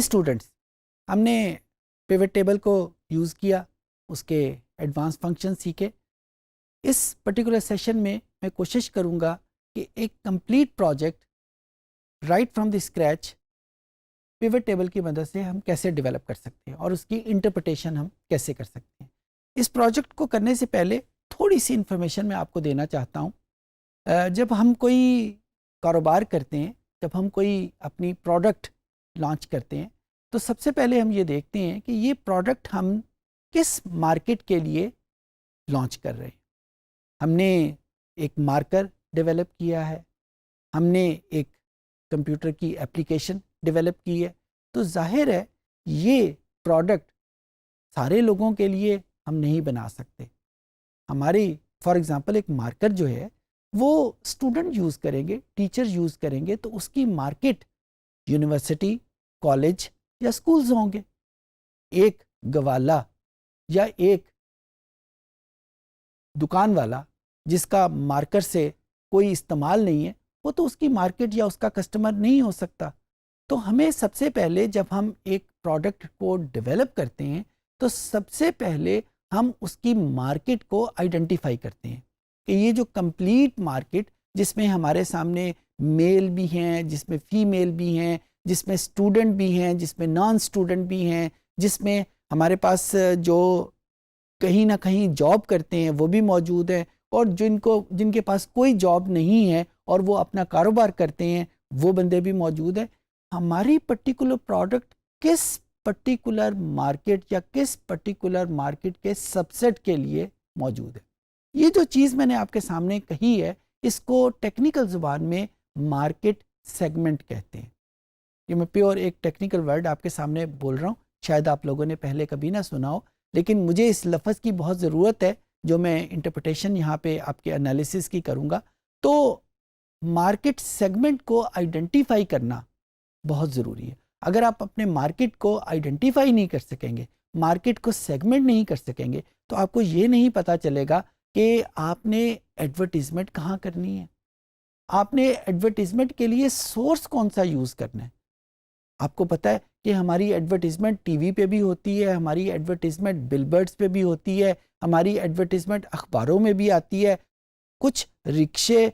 Students, ہم نے pivot table کو یوز کیا، اس کے ایڈوانس فنکشن سیکھے. اس پرٹیکولر سیشن میں کوشش کروں گا کہ ایک complete project right from the scratch pivot table کی مدد سے ہم کیسے ڈیولپ کر سکتے ہیں اور اس کی انٹرپریٹیشن ہم کیسے کر سکتے ہیں. اس پروجیکٹ کو کرنے سے پہلے تھوڑی سی انفارمیشن میں آپ کو دینا چاہتا ہوں. جب ہم کوئی کاروبار کرتے ہیں، جب ہم کوئی اپنی پروڈکٹ لانچ کرتے ہیں، تو سب سے پہلے ہم یہ دیکھتے ہیں کہ یہ پروڈکٹ ہم کس مارکیٹ کے لیے لانچ کر رہے ہیں. ہم نے ایک مارکر ڈیولپ کیا ہے، ہم نے ایک کمپیوٹر کی اپلیکیشن ڈیولپ کی ہے، تو ظاہر ہے یہ پروڈکٹ سارے لوگوں کے لیے ہم نہیں بنا سکتے. ہماری فار ایگزامپل ایک مارکر جو ہے وہ اسٹوڈنٹ یوز کریں گے، ٹیچر یوز کریں گے، تو اس کی مارکیٹ یونیورسٹی، کالج یا اسکولز ہوں گے. ایک گوالا یا ایک دکان والا جس کا مارکر سے کوئی استعمال نہیں ہے، وہ تو اس کی مارکیٹ یا اس کا کسٹمر نہیں ہو سکتا. تو ہمیں سب سے پہلے جب ہم ایک پروڈکٹ کو ڈیولپ کرتے ہیں تو سب سے پہلے ہم اس کی مارکیٹ کو آئیڈینٹیفائی کرتے ہیں کہ یہ جو کمپلیٹ مارکیٹ جس میں ہمارے سامنے میل بھی ہیں، جس میں فیمیل بھی ہیں، جس میں اسٹوڈنٹ بھی ہیں، جس میں نان اسٹوڈنٹ بھی ہیں، جس میں ہمارے پاس جو کہیں نہ کہیں جاب کرتے ہیں وہ بھی موجود ہیں، اور جن کے پاس کوئی جاب نہیں ہے اور وہ اپنا کاروبار کرتے ہیں وہ بندے بھی موجود ہیں. ہماری پرٹیکولر پروڈکٹ کس پرٹیکولر مارکیٹ یا کس پرٹیکولر مارکیٹ کے سب سیٹ کے لیے موجود ہے. یہ جو چیز میں نے آپ کے سامنے کہی ہے اس کو ٹیکنیکل زبان میں مارکیٹ سیگمنٹ کہتے ہیں. یہ میں پیور ایک ٹیکنیکل ورڈ آپ کے سامنے بول رہا ہوں، شاید آپ لوگوں نے پہلے کبھی نہ سنا ہو، لیکن مجھے اس لفظ کی بہت ضرورت ہے جو میں انٹرپریٹیشن یہاں پہ آپ کے انالیسس کی کروں گا. تو مارکیٹ سیگمنٹ کو آئیڈینٹیفائی کرنا بہت ضروری ہے. اگر آپ اپنے مارکیٹ کو آئیڈینٹیفائی نہیں کر سکیں گے، مارکیٹ کو سیگمنٹ نہیں کر سکیں گے، تو آپ کو یہ نہیں پتا چلے گا کہ آپ نے ایڈورٹیزمنٹ کہاں کرنی ہے، آپ نے ایڈورٹیزمنٹ کے لیے سورس کون سا یوز کرنا ہے. آپ کو پتا ہے کہ ہماری ایڈورٹیزمنٹ ٹی وی پہ بھی ہوتی ہے، ہماری ایڈورٹیزمنٹ بل بورڈز پہ بھی ہوتی ہے، ہماری ایڈورٹیزمنٹ اخباروں میں بھی آتی ہے، کچھ رکشے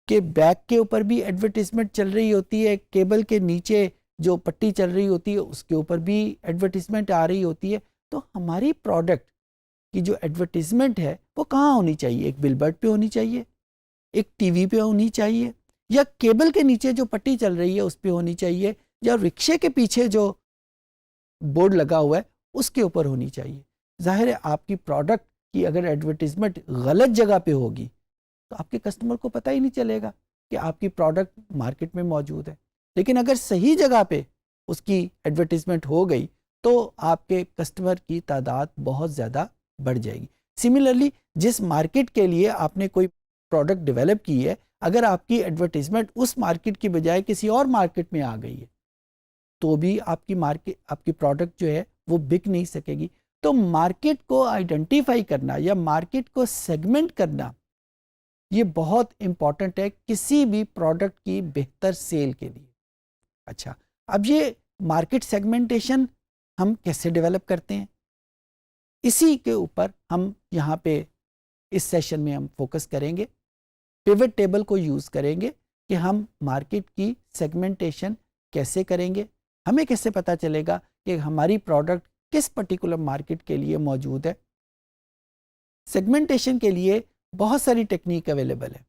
کے بیک کے اوپر بھی ایڈورٹیزمنٹ چل رہی ہوتی ہے، کیبل کے نیچے جو پٹی چل رہی ہوتی ہے اس کے اوپر بھی ایڈورٹیزمنٹ آ رہی ہوتی ہے. تو ہماری پروڈکٹ کی جو ایڈورٹیزمنٹ ہے وہ کہاں ہونی چاہیے؟ ایک بل بورڈ پہ ہونی چاہیے، ایک ٹی وی پہ ہونی چاہیے، یا کیبل کے نیچے جو پٹی چل رہی ہے اس پہ ہونی چاہیے، یا رکشے کے پیچھے جو بورڈ لگا ہوا ہے اس کے اوپر ہونی چاہیے. ظاہر ہے آپ کی پروڈکٹ کی اگر ایڈورٹیزمنٹ غلط جگہ پہ ہوگی تو آپ کے کسٹمر کو پتہ ہی نہیں چلے گا کہ آپ کی پروڈکٹ مارکیٹ میں موجود ہے. لیکن اگر صحیح جگہ پہ اس کی ایڈورٹیزمنٹ ہو گئی تو آپ کے کسٹمر کی تعداد بہت زیادہ بڑھ جائے گی. سملرلی جس مارکیٹ کے لیے آپ نے کوئی پروڈکٹ ڈیولپ کی ہے، اگر آپ کی ایڈورٹیزمنٹ اس مارکیٹ کی بجائے کسی اور مارکیٹ میں آ گئی ہے تو بھی آپ کی پروڈکٹ جو ہے وہ بک نہیں سکے گی. تو مارکیٹ کو آئیڈینٹیفائی کرنا یا مارکیٹ کو سیگمنٹ کرنا یہ بہت امپورٹنٹ ہے کسی بھی پروڈکٹ کی بہتر سیل کے لیے. اچھا، اب یہ مارکیٹ سیگمنٹیشن ہم کیسے ڈیولپ کرتے ہیں، اسی کے اوپر ہم یہاں پہ اس سیشن میں ہم فوکس کریں گے. پیوٹ ٹیبل کو یوز کریں گے کہ ہم مارکیٹ کی سیگمنٹیشن کیسے کریں گے، ہمیں کیسے پتا چلے گا کہ ہماری پروڈکٹ کس پرٹیکولر مارکیٹ کے لیے موجود ہے. سیگمنٹیشن کے لیے بہت ساری ٹیکنیک اویلیبل ہے،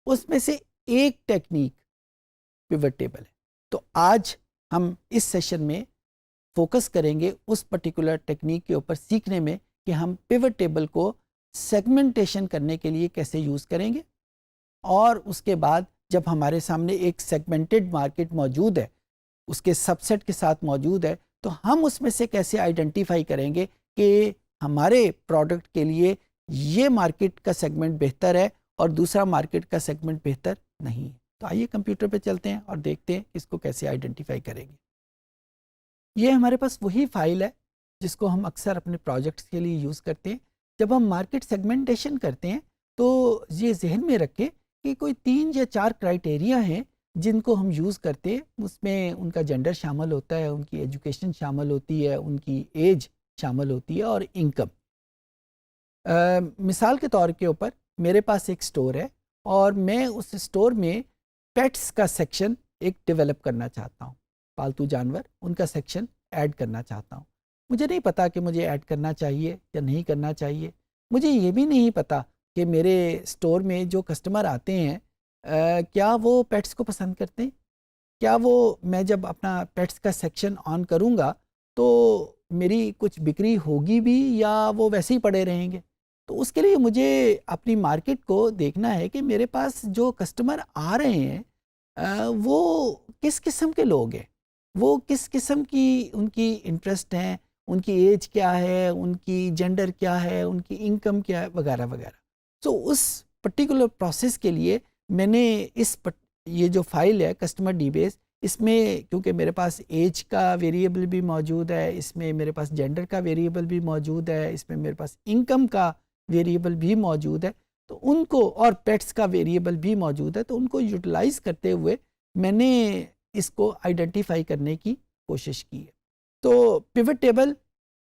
اس میں سے ایک ٹیکنیک پیوٹ ٹیبل ہے. تو آج ہم اس سیشن میں فوکس کریں گے اس پرٹیکولر ٹیکنیک کے اوپر سیکھنے میں کہ ہم پیوٹ ٹیبل کو سیگمنٹیشن کرنے کے لیے کیسے یوز کریں گے، اور اس کے بعد جب ہمارے سامنے ایک سیگمنٹڈ مارکیٹ موجود ہے، اس کے سب سیٹ کے ساتھ موجود ہے، تو ہم اس میں سے کیسے آئیڈینٹیفائی کریں گے کہ ہمارے پروڈکٹ کے لیے یہ مارکیٹ کا سیگمنٹ بہتر ہے اور دوسرا مارکیٹ کا سیگمنٹ بہتر نہیں ہے. تو آئیے کمپیوٹر پہ چلتے ہیں اور دیکھتے ہیں اس کو کیسے آئیڈینٹیفائی کریں گے. یہ ہمارے پاس وہی فائل ہے جس کو ہم اکثر اپنے پروجیکٹس کے لیے یوز کرتے ہیں. جب ہم مارکیٹ سیگمنٹیشن کرتے ہیں تو یہ ذہن میں رکھیں کہ کوئی 3 یا 4 کرائٹیریا ہیں جن کو ہم یوز کرتے ہیں اس میں ان کا جینڈر شامل ہوتا ہے، ان کی ایجوکیشن شامل ہوتی ہے، ان کی ایج شامل ہوتی ہے، اور انکم۔ مثال کے طور کے اوپر میرے پاس ایک سٹور ہے اور میں اس سٹور میں پیٹس کا سیکشن ایک ڈیولپ کرنا چاہتا ہوں، پالتو جانور ان کا سیکشن ایڈ کرنا چاہتا ہوں۔ مجھے نہیں پتا کہ مجھے ایڈ کرنا چاہیے یا نہیں کرنا چاہیے، مجھے یہ بھی نہیں پتا کہ میرے سٹور میں جو کسٹمر آتے ہیں کیا وہ پیٹس کو پسند کرتے ہیں، کیا وہ میں جب اپنا پیٹس کا سیکشن آن کروں گا تو میری کچھ بکری ہوگی بھی یا وہ ویسے ہی پڑے رہیں گے۔ تو اس کے لیے مجھے اپنی مارکیٹ کو دیکھنا ہے کہ میرے پاس جو کسٹمر آ رہے ہیں وہ کس قسم کے لوگ ہیں، وہ کس قسم کی ان کی انٹرسٹ ہیں، ان کی ایج کیا ہے، ان کی جینڈر کیا ہے، ان کی انکم کیا ہے، وغیرہ وغیرہ۔ سو اس پرٹیکولر پروسیس کے لیے میں نے یہ جو فائل ہے کسٹمر ڈی بیس، اس میں کیونکہ میرے پاس ایج کا ویریبل بھی موجود ہے، اس میں میرے پاس جینڈر کا ویریبل بھی موجود ہے، اس میں میرے پاس انکم کا ویریبل بھی موجود ہے، تو ان کو، اور پیٹس کا ویریبل بھی موجود ہے، تو ان کو یوٹیلائز کرتے ہوئے میں نے اس کو آئیڈینٹیفائی کرنے کی کوشش کی ہے۔ تو پیوٹ ٹیبل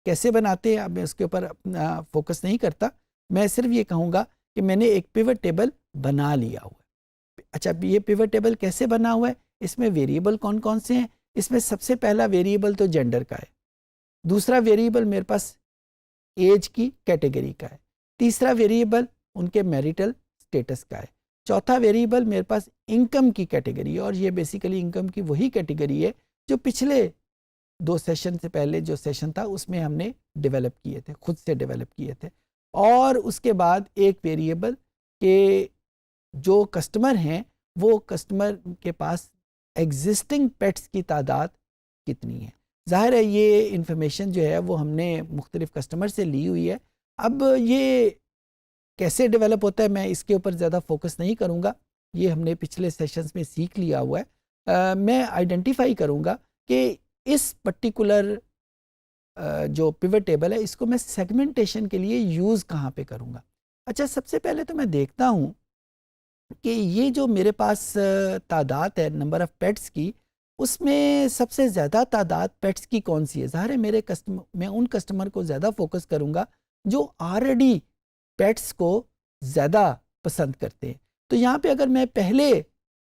کیسے بناتے ہیں اب میں اس کے اوپر اپنا فوکس نہیں کرتا، میں صرف یہ کہوں گا کہ میں نے ایک پیوٹ ٹیبل بنا لیا ہوا ہے۔ اچھا، یہ پیوٹ ٹیبل کیسے بنا ہوا ہے، اس میں ویریبل کون کون سے ہیں؟ اس میں سب سے پہلا ویریبل تو جینڈر کا ہے، دوسرا ویریبل میرے پاس ایج کی کیٹیگری کا ہے، تیسرا ویریبل ان کے میریٹل سٹیٹس کا ہے، چوتھا ویریبل میرے پاس انکم کی کیٹیگری ہے، اور یہ بیسیکلی انکم کی وہی کیٹیگری ہے جو پچھلے 2 سیشن سے پہلے جو سیشن تھا اس میں ہم نے ڈیولپ کیے تھے، خود سے ڈیولپ کیے تھے۔ اور اس کے بعد ایک ویریبل کہ جو کسٹمر ہیں وہ کسٹمر کے پاس ایگزسٹنگ پیٹس کی تعداد کتنی ہے۔ ظاہر ہے یہ انفارمیشن جو ہے وہ ہم نے مختلف کسٹمر سے لی ہوئی ہے۔ اب یہ کیسے ڈیولپ ہوتا ہے میں اس کے اوپر زیادہ فوکس نہیں کروں گا، یہ ہم نے پچھلے سیشنز میں سیکھ لیا ہوا ہے۔ میں آئیڈینٹیفائی کروں گا کہ اس پرٹیکولر جو پیوٹ ٹیبل ہے اس کو میں سیگمنٹیشن کے لیے یوز کہاں پہ کروں گا۔ اچھا، سب سے پہلے تو میں دیکھتا ہوں کہ یہ جو میرے پاس تعداد ہے نمبر آف پیٹس کی، اس میں سب سے زیادہ تعداد پیٹس کی کون سی ہے۔ ظاہر ہے میں ان کسٹمر کو زیادہ فوکس کروں گا جو آلریڈی پیٹس کو زیادہ پسند کرتے ہیں۔ تو یہاں پہ اگر میں پہلے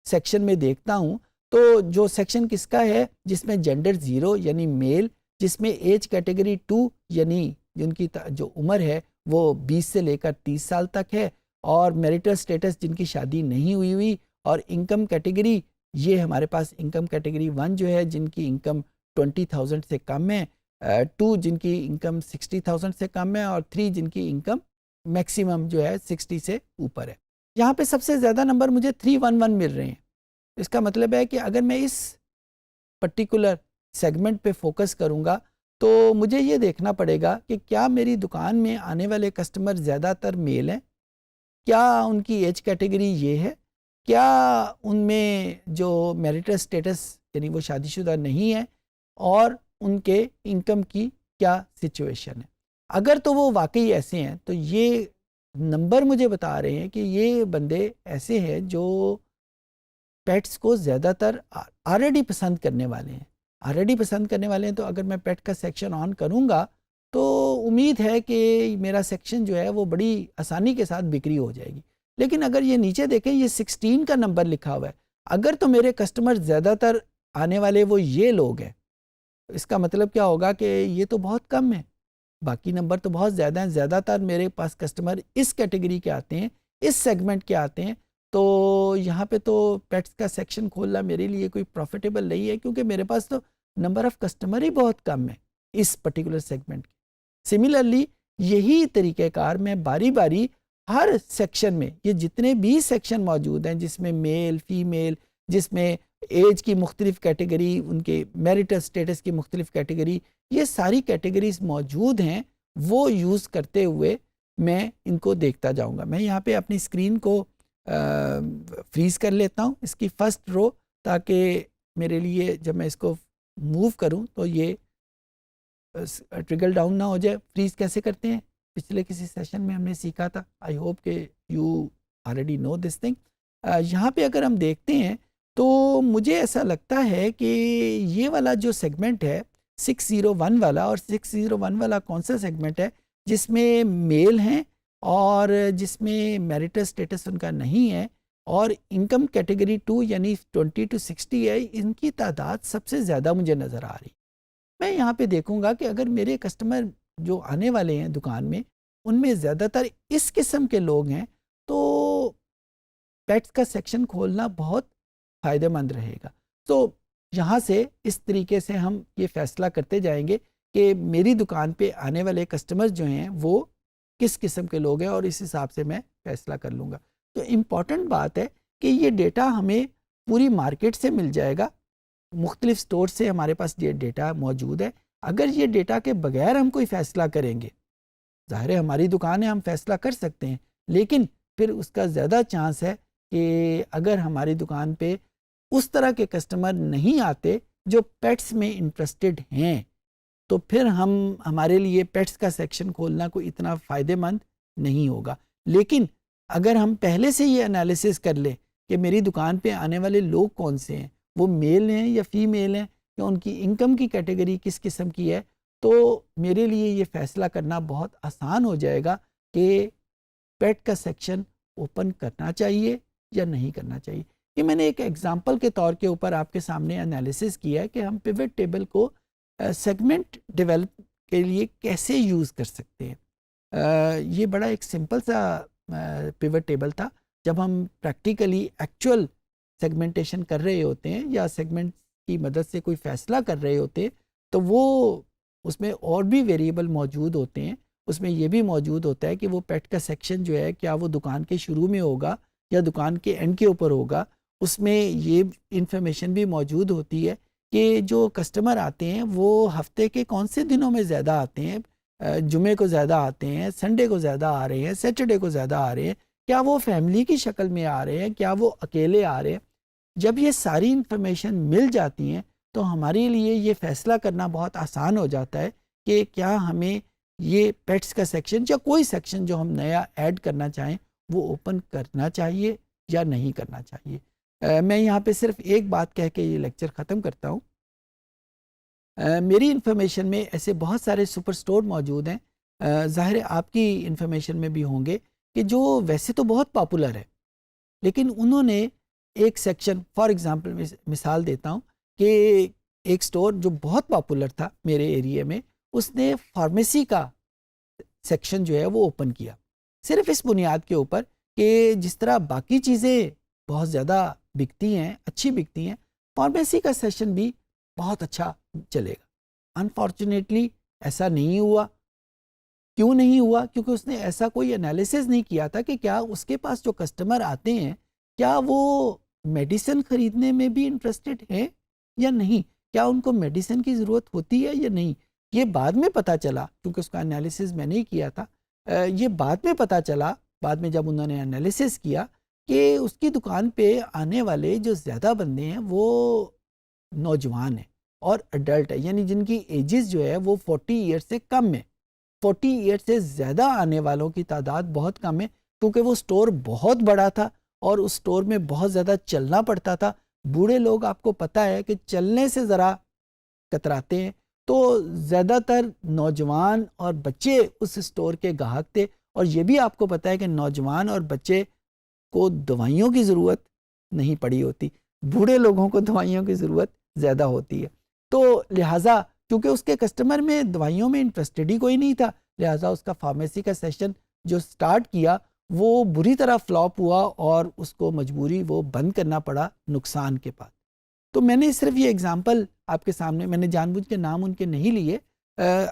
سیکشن میں دیکھتا ہوں تو جو سیکشن کس کا ہے، جس میں جینڈر 0 یعنی میل، جس میں ایج کیٹیگری 2 یعنی جن کی جو عمر ہے وہ 20 سے لے کر 30 سال تک ہے، اور میریٹل سٹیٹس جن کی شادی نہیں ہوئی، اور انکم کیٹیگری یہ ہمارے پاس انکم کیٹیگری 1 جو ہے جن کی انکم 20,000 سے کم ہے، 2 جن کی انکم 60,000 سے کم ہے، اور 3 جن کی انکم میکسیمم جو ہے 60 سے اوپر ہے۔ یہاں پہ سب سے زیادہ نمبر مجھے 311 مل رہے ہیں۔ اس کا مطلب ہے کہ اگر میں اس پرٹیکولر سیگمنٹ پہ فوکس کروں گا تو مجھے یہ دیکھنا پڑے گا کہ کیا میری دکان میں آنے والے کسٹمر زیادہ تر میل ہیں، کیا ان کی ایج کیٹیگری یہ ہے، کیا ان میں جو میریٹل سٹیٹس یعنی وہ شادی شدہ نہیں ہے، اور ان کے انکم کی کیا سچویشن ہے۔ اگر تو وہ واقعی ایسے ہیں تو یہ نمبر مجھے بتا رہے ہیں کہ یہ بندے ایسے ہیں جو پیٹس کو زیادہ تر آلریڈی پسند کرنے والے ہیں، تو اگر میں پیٹ کا سیکشن آن کروں گا تو امید ہے کہ میرا سیکشن جو ہے وہ بڑی آسانی کے ساتھ بکری ہو جائے گی۔ لیکن اگر یہ نیچے دیکھیں یہ 16 کا نمبر لکھا ہوا ہے، اگر تو میرے کسٹمر زیادہ تر آنے والے وہ یہ لوگ ہیں، اس کا مطلب کیا ہوگا کہ یہ تو بہت کم ہے، باقی نمبر تو بہت زیادہ ہیں۔ زیادہ تر میرے پاس کسٹمر اس کیٹیگری کے آتے ہیں، اس سیگمنٹ کے آتے ہیں، تو یہاں پہ تو پیٹس کا سیکشن کھولنا میرے لیے کوئی پروفیٹیبل نہیں ہے، کیونکہ میرے پاس تو نمبر آف کسٹمر ہی بہت کم ہے اس پرٹیکولر سیگمنٹ کے۔ سملرلی یہی طریقہ کار میں باری باری ہر سیکشن میں، یہ جتنے بھی سیکشن موجود ہیں جس میں میل فیمیل، جس میں ایج کی مختلف کیٹیگری، ان کے میریٹل سٹیٹس کی مختلف کیٹیگری، یہ ساری کیٹیگریز موجود ہیں، وہ یوز کرتے ہوئے میں ان کو دیکھتا جاؤں گا۔ میں یہاں پہ اپنی اسکرین کو فریز کر لیتا ہوں، اس کی فرسٹ رو، تاکہ میرے لیے جب میں اس کو موو کروں تو یہ ٹریگل ڈاؤن نہ ہو جائے۔ فریز کیسے کرتے ہیں پچھلے کسی سیشن میں ہم نے سیکھا تھا، آئی ہوپ کہ you already know this thing. یہاں پہ اگر ہم دیکھتے ہیں تو مجھے ایسا لگتا ہے کہ یہ والا جو سیگمنٹ ہے 601 والا، اور 601 والا کون سا سیگمنٹ ہے جس میں میل ہیں اور جس میں میرٹل سٹیٹس ان کا نہیں ہے، اور انکم کیٹیگری 2 یعنی 20 to 60 ہے، ان کی تعداد سب سے زیادہ مجھے نظر آ رہی۔ میں یہاں پہ دیکھوں گا کہ اگر میرے کسٹمر جو آنے والے ہیں دکان میں ان میں زیادہ تر اس قسم کے لوگ ہیں تو پیٹس کا سیکشن کھولنا بہت فائدہ مند رہے گا۔ تو یہاں سے اس طریقے سے ہم یہ فیصلہ کرتے جائیں گے کہ میری دکان پہ آنے والے کسٹمر جو ہیں وہ کس قسم کے لوگ ہیں، اور اس حساب سے میں فیصلہ کر لوں گا۔ تو امپورٹنٹ بات ہے کہ یہ ڈیٹا ہمیں پوری مارکیٹ سے مل جائے گا، مختلف سٹور سے ہمارے پاس یہ ڈیٹا موجود ہے۔ اگر یہ ڈیٹا کے بغیر ہم کوئی فیصلہ کریں گے، ظاہر ہے ہماری دکان ہے ہم فیصلہ کر سکتے ہیں، لیکن پھر اس کا زیادہ چانس ہے کہ اگر ہماری دکان پہ اس طرح کے کسٹمر نہیں آتے جو پیٹس میں انٹرسٹڈ ہیں، تو پھر ہمارے لیے پیٹس کا سیکشن کھولنا کوئی اتنا فائدہ مند نہیں ہوگا۔ لیکن اگر ہم پہلے سے یہ انالیسس کر لیں کہ میری دکان پہ آنے والے لوگ کون سے ہیں، وہ میل ہیں یا فیمیل ہیں، یا ان کی انکم کی کیٹیگری کس قسم کی ہے، تو میرے لیے یہ فیصلہ کرنا بہت آسان ہو جائے گا کہ پیٹ کا سیکشن اوپن کرنا چاہیے یا نہیں کرنا چاہیے۔ یہ میں نے ایک ایگزامپل کے طور کے اوپر آپ کے سامنے انالیسس کیا ہے کہ ہم پیوٹ ٹیبل کو سیگمنٹ ڈیولپ کے لیے کیسے یوز کر سکتے ہیں۔ یہ بڑا ایک سمپل سا پیوٹ ٹیبل تھا۔ جب ہم پریکٹیکلی ایکچوئل سیگمنٹیشن کر رہے ہوتے ہیں یا سیگمنٹ کی مدد سے کوئی فیصلہ کر رہے ہوتے ہیں، تو وہ اس میں اور بھی ویریبل موجود ہوتے ہیں۔ اس میں یہ بھی موجود ہوتا ہے کہ وہ پیٹ کا سیکشن جو ہے کیا وہ دکان کے شروع میں ہوگا یا دکان کے اینڈ کے اوپر ہوگا۔ اس میں یہ انفارمیشن بھی موجود ہوتی ہے کہ جو کسٹمر آتے ہیں وہ ہفتے کے کون سے دنوں میں زیادہ آتے ہیں، جمعے کو زیادہ آتے ہیں، سنڈے کو زیادہ آ رہے ہیں، سیٹرڈے کو زیادہ آ رہے ہیں، کیا وہ فیملی کی شکل میں آ رہے ہیں، کیا وہ اکیلے آ رہے ہیں۔ جب یہ ساری انفارمیشن مل جاتی ہیں تو ہمارے لیے یہ فیصلہ کرنا بہت آسان ہو جاتا ہے کہ کیا ہمیں یہ پیٹس کا سیکشن یا کوئی سیکشن جو ہم نیا ایڈ کرنا چاہیں وہ اوپن کرنا چاہیے یا نہیں کرنا چاہیے۔ میں یہاں پہ صرف ایک بات کہہ کے یہ لیکچر ختم کرتا ہوں۔ میری انفارمیشن میں ایسے بہت سارے سپر سٹور موجود ہیں، ظاہر ہے آپ کی انفارمیشن میں بھی ہوں گے، کہ جو ویسے تو بہت پاپولر ہے، لیکن انہوں نے ایک سیکشن، فار ایگزامپل مثال دیتا ہوں کہ ایک سٹور جو بہت پاپولر تھا میرے ایریے میں، اس نے فارمیسی کا سیکشن جو ہے وہ اوپن کیا، صرف اس بنیاد کے اوپر کہ جس طرح باقی چیزیں بہت زیادہ بکتی ہیں، اچھی بکتی ہیں، فارمیسی کا سیکشن بھی بہت اچھا چلے گا۔ انفارچونیٹلی ایسا نہیں ہوا۔ کیوں نہیں ہوا؟ کیونکہ اس نے ایسا کوئی انالیسز نہیں کیا تھا کہ کیا اس کے پاس جو کسٹمر آتے ہیں کیا وہ میڈیسن خریدنے میں بھی انٹرسٹڈ ہیں یا نہیں، کیا ان کو میڈیسن کی ضرورت ہوتی ہے یا نہیں۔ یہ بعد میں پتہ چلا، کیونکہ اس کا انالیسز میں نہیں کیا تھا، یہ بعد میں پتہ چلا، بعد میں جب انہوں نے انالیسز کیا کہ اس کی دکان پہ آنے والے جو زیادہ بندے ہیں وہ نوجوان ہیں اور ایڈلٹ ہے، یعنی جن کی ایجز جو ہے وہ 40 ایئر سے کم ہے۔ 40 ایئر سے زیادہ آنے والوں کی تعداد بہت کم ہے، کیونکہ وہ سٹور بہت بڑا تھا اور اس سٹور میں بہت زیادہ چلنا پڑتا تھا۔ بوڑھے لوگ آپ کو پتہ ہے کہ چلنے سے ذرا کتراتے ہیں، تو زیادہ تر نوجوان اور بچے اس سٹور کے گاہک تھے، اور یہ بھی آپ کو پتہ ہے کہ نوجوان اور بچے کو دوائیوں کی ضرورت نہیں پڑی ہوتی، بوڑھے لوگوں کو دوائیوں کی ضرورت زیادہ ہوتی ہے۔ تو لہٰذا کیونکہ اس کے کسٹمر میں دوائیوں میں انٹرسٹڈ ہی کوئی نہیں تھا، لہٰذا اس کا فارمیسی کا سیشن جو سٹارٹ کیا وہ بری طرح فلاپ ہوا اور اس کو مجبوری وہ بند کرنا پڑا نقصان کے بعد۔ تو میں نے صرف یہ ایگزامپل آپ کے سامنے، میں نے جان بوجھ کے نام ان کے نہیں لیے،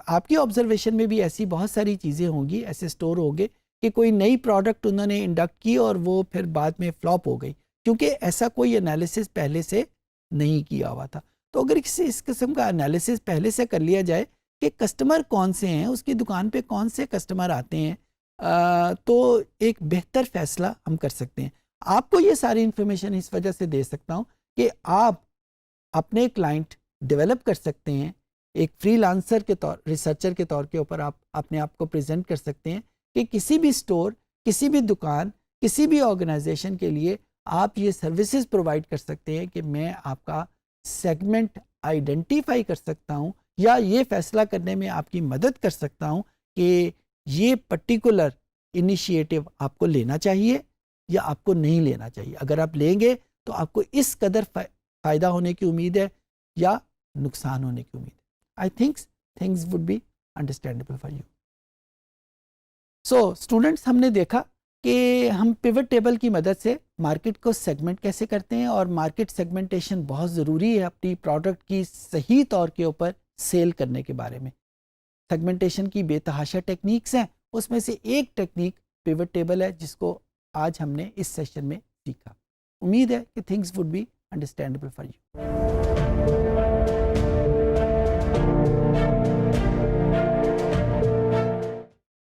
آپ کی آبزرویشن میں بھی ایسی بہت ساری چیزیں ہوں گی، ایسے سٹور ہوں گے کہ کوئی نئی پروڈکٹ انہوں نے انڈکٹ کی اور وہ پھر بعد میں فلاپ ہو گئی، کیونکہ ایسا کوئی انالیسس پہلے سے نہیں کیا ہوا تھا۔ تو اگر اس قسم کا انالیسس پہلے سے کر لیا جائے کہ کسٹمر کون سے ہیں، اس کی دکان پہ کون سے کسٹمر آتے ہیں، تو ایک بہتر فیصلہ ہم کر سکتے ہیں۔ آپ کو یہ ساری انفارمیشن اس وجہ سے دے سکتا ہوں کہ آپ اپنے کلائنٹ ڈیولپ کر سکتے ہیں، ایک فری لانسر کے طور، ریسرچر کے طور کے اوپر آپ اپنے آپ کو پریزنٹ کر سکتے ہیں کہ کسی بھی سٹور، کسی بھی دکان، کسی بھی آرگنائزیشن کے لیے آپ یہ سروسز پرووائڈ کر سکتے ہیں کہ میں آپ کا سیگمنٹ آئیڈینٹیفائی کر سکتا ہوں یا یہ فیصلہ کرنے میں آپ کی مدد کر سکتا ہوں کہ یہ پرٹیکولر انیشیٹو آپ کو لینا چاہیے یا آپ کو نہیں لینا چاہیے. اگر آپ لیں گے تو آپ کو اس قدر فائدہ ہونے کی امید ہے یا نقصان ہونے کی امید ہے. I think things would be understandable for you. So students, ہم نے دیکھا کہ ہم پیوٹ ٹیبل کی مدد سے مارکیٹ کو سیگمنٹ کیسے کرتے ہیں، اور مارکیٹ سیگمنٹیشن بہت ضروری ہے اپنی پروڈکٹ کی صحیح طور کے اوپر سیل کرنے کے بارے میں. سیگمنٹیشن کی بے تحاشا ٹیکنیکس ہیں، اس میں سے ایک ٹیکنیک پیوٹ ٹیبل ہے جس کو آج ہم نے اس سیشن میں سیکھا. امید ہے کہ things would be understandable for you.